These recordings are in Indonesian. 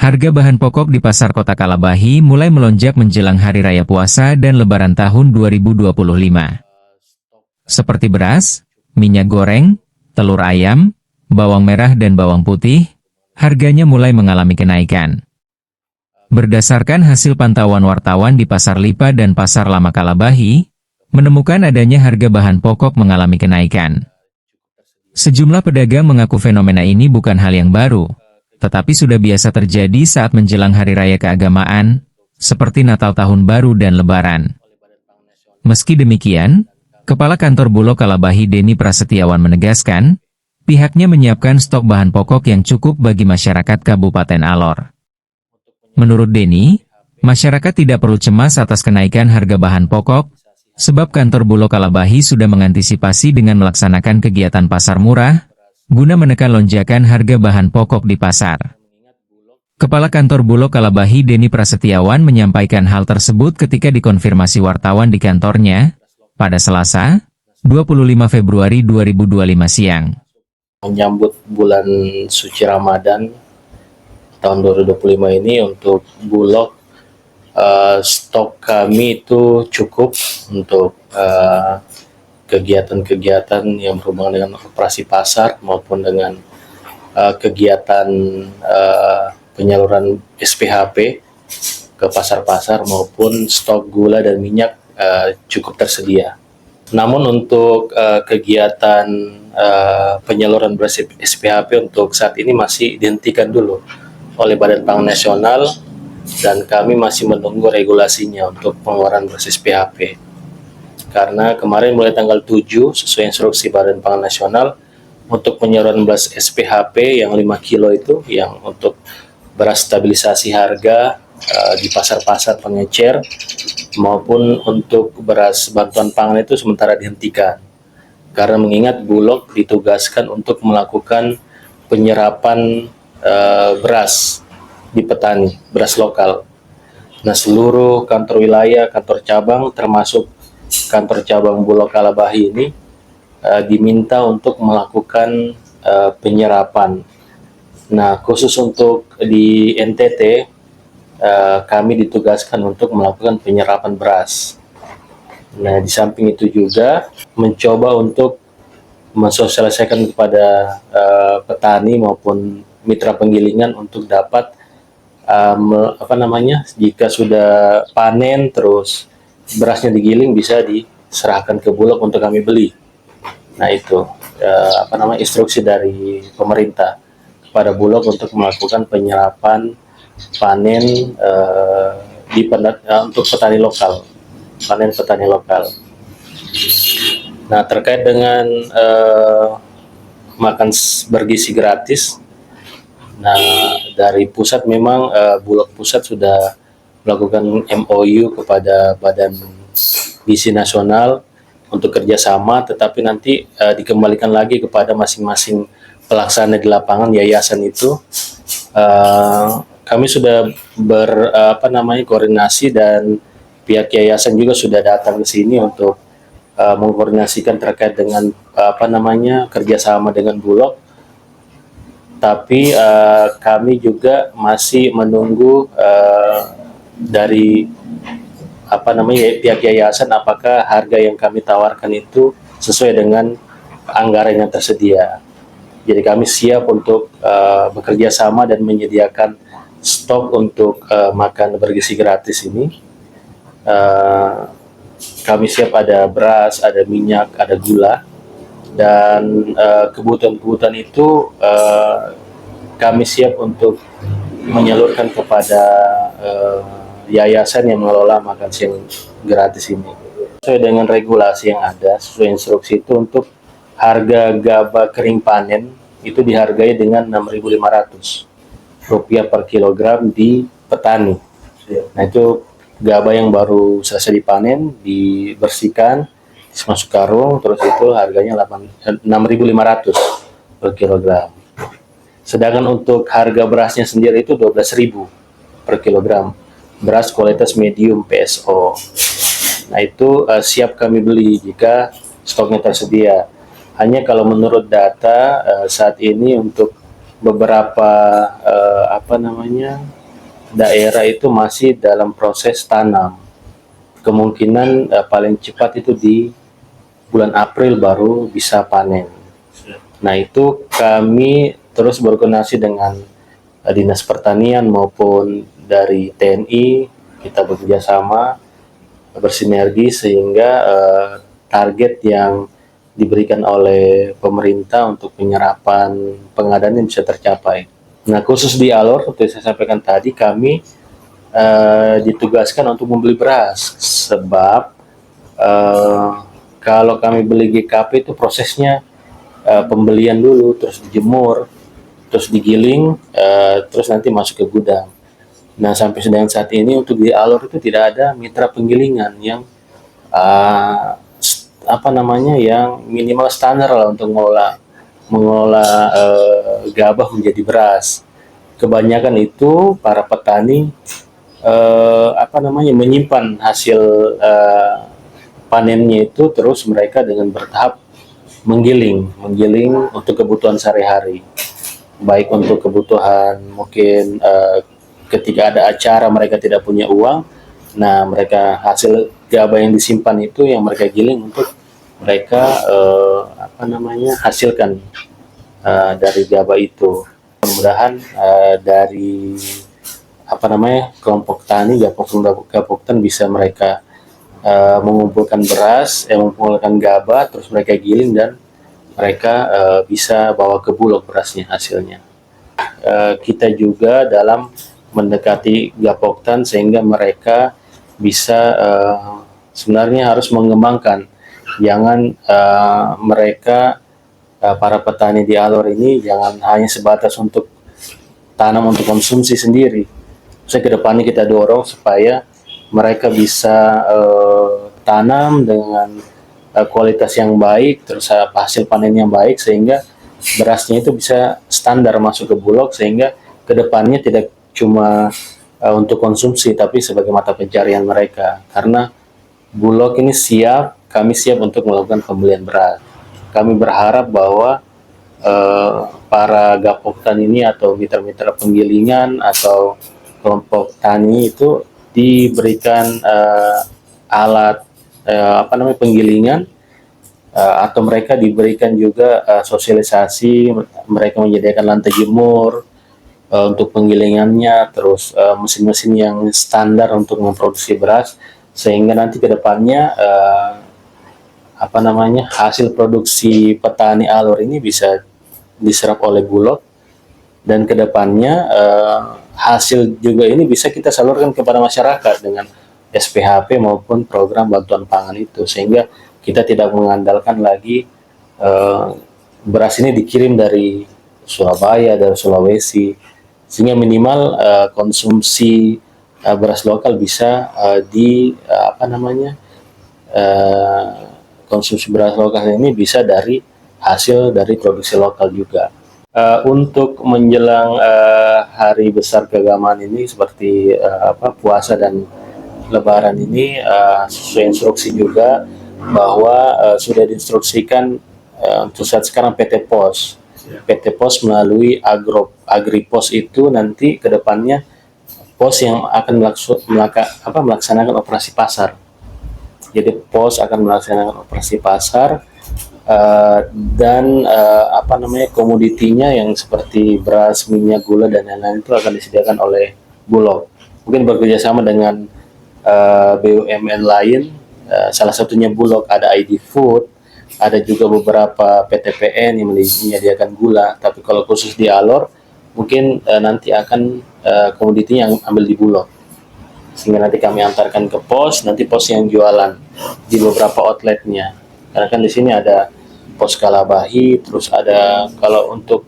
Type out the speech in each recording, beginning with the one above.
Harga bahan pokok di Pasar Kota Kalabahi mulai melonjak menjelang Hari Raya Puasa dan Lebaran tahun 2025. Seperti beras, minyak goreng, telur ayam, bawang merah dan bawang putih, harganya mulai mengalami kenaikan. Berdasarkan hasil pantauan wartawan di Pasar Lipa dan Pasar Lama Kalabahi, menemukan adanya harga bahan pokok mengalami kenaikan. Sejumlah pedagang mengaku fenomena ini bukan hal yang baru, tetapi sudah biasa terjadi saat menjelang hari raya keagamaan, seperti Natal Tahun Baru dan Lebaran. Meski demikian, Kepala Kantor Bulog Kalabahi Denny Prasetyawan menegaskan, pihaknya menyiapkan stok bahan pokok yang cukup bagi masyarakat Kabupaten Alor. Menurut Denny, masyarakat tidak perlu cemas atas kenaikan harga bahan pokok, sebab Kantor Bulog Kalabahi sudah mengantisipasi dengan melaksanakan kegiatan pasar murah, guna menekan lonjakan harga bahan pokok di pasar. Kepala Kantor Bulog Kalabahi Denny Prasetyawan menyampaikan hal tersebut ketika dikonfirmasi wartawan di kantornya, pada Selasa, 25 Februari 2025 siang. Menyambut bulan suci Ramadan tahun 2025 ini untuk Bulog, stok kami itu cukup untuk kegiatan-kegiatan yang berhubungan dengan operasi pasar maupun dengan kegiatan penyaluran SPHP ke pasar-pasar maupun stok gula dan minyak cukup tersedia. Namun untuk kegiatan penyaluran beras SPHP untuk saat ini masih dihentikan dulu oleh Badan Pangan Nasional dan kami masih menunggu regulasinya untuk pengeluaran beras SPHP. Karena kemarin mulai tanggal 7 sesuai instruksi Badan Pangan Nasional untuk penyaluran beras SPHP yang 5 kilo itu yang untuk beras stabilisasi harga di pasar-pasar pengecer maupun untuk beras bantuan pangan itu sementara dihentikan. Karena mengingat Bulog ditugaskan untuk melakukan penyerapan beras di petani, beras lokal. Nah, seluruh kantor wilayah, kantor cabang termasuk kantor cabang Bulog Kalabahi ini diminta untuk melakukan penyerapan. Nah, khusus untuk di NTT, kami ditugaskan untuk melakukan penyerapan beras. Nah, di samping itu juga mencoba untuk mensosialisasikan kepada petani maupun mitra penggilingan untuk dapat jika sudah panen terus berasnya digiling bisa diserahkan ke Bulog untuk kami beli. Nah, itu instruksi dari pemerintah kepada Bulog untuk melakukan penyerapan panen untuk petani lokal, panen petani lokal. Nah, terkait dengan makan bergizi gratis, nah dari pusat memang Bulog pusat sudah melakukan MOU kepada Badan Gizi Nasional untuk kerjasama, tetapi nanti dikembalikan lagi kepada masing-masing pelaksana di lapangan yayasan itu. Kami sudah koordinasi dan pihak yayasan juga sudah datang ke sini untuk mengkoordinasikan terkait dengan kerjasama dengan Bulog. Tapi kami juga masih menunggu dari pihak yayasan apakah harga yang kami tawarkan itu sesuai dengan anggaran yang tersedia. Jadi kami siap untuk bekerja sama dan menyediakan stok untuk makan bergizi gratis ini. Kami siap ada beras, ada minyak, ada gula, dan kebutuhan-kebutuhan itu kami siap untuk menyalurkan kepada yayasan yang mengelola makan siang gratis ini. Sesuai dengan regulasi yang ada, sesuai instruksi itu untuk harga gabah kering panen itu dihargai dengan Rp6.500 per kilogram di petani. Nah, itu gabah yang baru selesai dipanen, dibersihkan, masuk karung, terus itu harganya Rp6.500 per kilogram. Sedangkan untuk harga berasnya sendiri itu Rp12.000 per kilogram. Beras kualitas medium PSO. Nah, itu siap kami beli jika stoknya tersedia. Hanya kalau menurut data saat ini untuk beberapa daerah itu masih dalam proses tanam. Kemungkinan paling cepat itu di bulan April baru bisa panen. Nah, itu kami terus berkoordinasi dengan Dinas Pertanian maupun dari TNI. Kita bekerja sama bersinergi sehingga target yang diberikan oleh pemerintah untuk penyerapan pengadaan ini bisa tercapai. Nah, khusus di Alor, seperti saya sampaikan tadi, kami ditugaskan untuk membeli beras, sebab kalau kami beli GKP itu prosesnya pembelian dulu, terus dijemur, terus digiling, terus nanti masuk ke gudang. Nah, sampai dengan saat ini untuk di Alor itu tidak ada mitra penggilingan yang yang minimal standar lah untuk mengolah gabah menjadi beras. Kebanyakan itu para petani menyimpan hasil panennya itu, terus mereka dengan bertahap menggiling untuk kebutuhan sehari-hari, baik untuk kebutuhan mungkin ketika ada acara mereka tidak punya uang, nah mereka hasil gabah yang disimpan itu yang mereka giling untuk mereka hasilkan dari gabah itu. Mudah-mudahan dari kelompok tani Gapoktan bisa mereka mengumpulkan beras, mengumpulkan gabah, terus mereka giling dan mereka bisa bawa ke Bulog berasnya hasilnya. Kita juga dalam mendekati Gapoktan sehingga mereka bisa sebenarnya harus mengembangkan, jangan mereka para petani di Alor ini jangan hanya sebatas untuk tanam untuk konsumsi sendiri. Saya kedepannya kita dorong supaya mereka bisa tanam dengan kualitas yang baik, terus hasil panen yang baik, sehingga berasnya itu bisa standar masuk ke Bulog, sehingga kedepannya tidak cuma untuk konsumsi tapi sebagai mata pencarian mereka. Karena Bulog ini kami siap untuk melakukan pembelian beras. Kami berharap bahwa para Gapoktan ini atau mitra-mitra penggilingan atau kelompok tani itu diberikan alat penggilingan, atau mereka diberikan juga sosialisasi, mereka menyediakan lantai jemur untuk penggilingannya, terus mesin-mesin yang standar untuk memproduksi beras, sehingga nanti ke depannya hasil produksi petani Alor ini bisa diserap oleh Bulog, dan kedepannya hasil juga ini bisa kita salurkan kepada masyarakat dengan SPHP maupun program bantuan pangan itu, sehingga kita tidak mengandalkan lagi beras ini dikirim dari Surabaya, dari Sulawesi, sehingga minimal konsumsi beras lokal bisa konsumsi beras lokal ini bisa dari hasil dari produksi lokal juga. Untuk menjelang hari besar keagamaan ini seperti puasa dan Lebaran ini, sesuai instruksi juga bahwa sudah diinstruksikan untuk saat sekarang PT Pos melalui Agripos itu nanti kedepannya pos yang akan melaksanakan operasi pasar. Jadi pos akan melaksanakan operasi pasar, dan komoditinya yang seperti beras, minyak, gula dan lain-lain itu akan disediakan oleh Bulog. Mungkin bekerjasama dengan BUMN lain, salah satunya Bulog, ada ID Food, ada juga beberapa PTPN yang menyediakan gula. Tapi kalau khusus di Alor, mungkin nanti akan komoditinya yang ambil di Bulog, sehingga nanti kami antarkan ke pos, nanti pos yang jualan di beberapa outletnya. Karena kan di sini ada pos Kalabahi, terus ada kalau untuk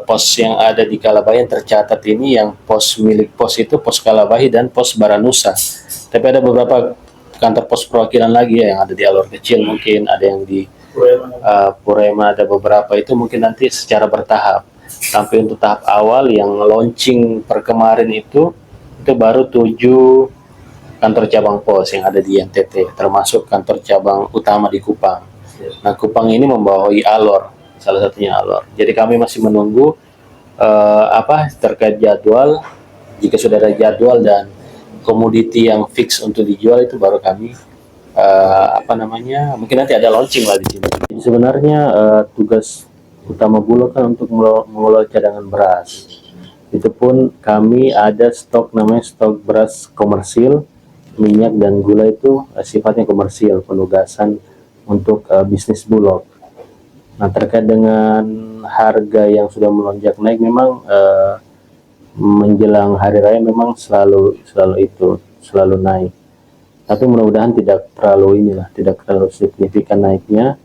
pos yang ada di Kalabahi yang tercatat ini, yang pos milik pos itu pos Kalabahi dan pos Baranusa. Tapi ada beberapa kantor pos perwakilan lagi ya, yang ada di Alor kecil, mungkin ada yang di Purema, ada beberapa, itu mungkin nanti secara bertahap. Sampai untuk tahap awal yang launching per kemarin itu baru 7 kantor cabang pos yang ada di NTT, termasuk kantor cabang utama di Kupang. Nah, Kupang ini membawahi Alor, salah satunya Alor. Jadi kami masih menunggu terkait jadwal Jika sudah ada jadwal dan komoditi yang fix untuk dijual, itu baru kami mungkin nanti ada launching lah di sini. Jadi sebenarnya tugas utama Bulog kan untuk mengelola cadangan beras. Itu pun kami ada stok, namanya stok beras komersil, minyak dan gula itu sifatnya komersil, penugasan untuk bisnis Bulog. Nah, terkait dengan harga yang sudah melonjak naik, memang menjelang hari raya memang selalu naik. Tapi mudah-mudahan tidak terlalu signifikan naiknya.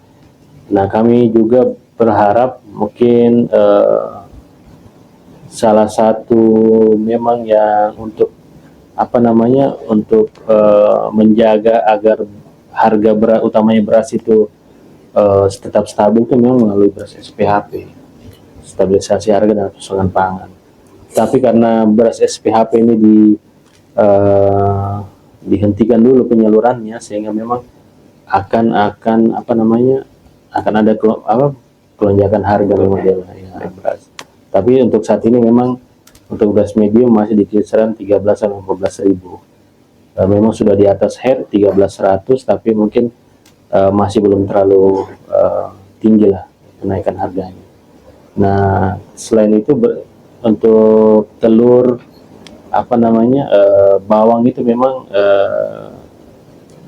Nah, kami juga berharap mungkin salah satu memang yang untuk menjaga agar harga beras, utamanya beras itu tetap stabil, itu memang melalui beras SPHP, stabilisasi harga dan pasokan pangan. Tapi karena beras SPHP ini dihentikan dulu penyalurannya, sehingga memang akan ada kelonjakan harga memang ya, beras. Tapi untuk saat ini memang untuk beras medium masih di kisaran 13 sampai 14 ribu. Memang sudah di atas head 1300, tapi mungkin masih belum terlalu tinggi lah kenaikan harganya. Nah, selain itu untuk telur bawang itu memang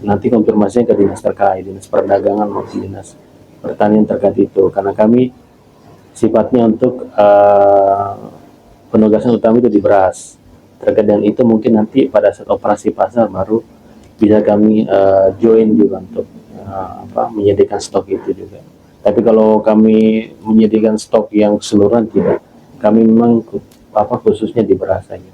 nanti konfirmasinya ke dinas terkait, dinas perdagangan maupun dinas pertanian terkait itu, karena kami sifatnya untuk penugasan utama itu di beras. Terkait dengan itu mungkin nanti pada saat operasi pasar baru bisa kami join juga untuk menyediakan stok itu juga. Tapi kalau kami menyediakan stok yang keseluruhan tidak, kami memang khususnya di beras saja.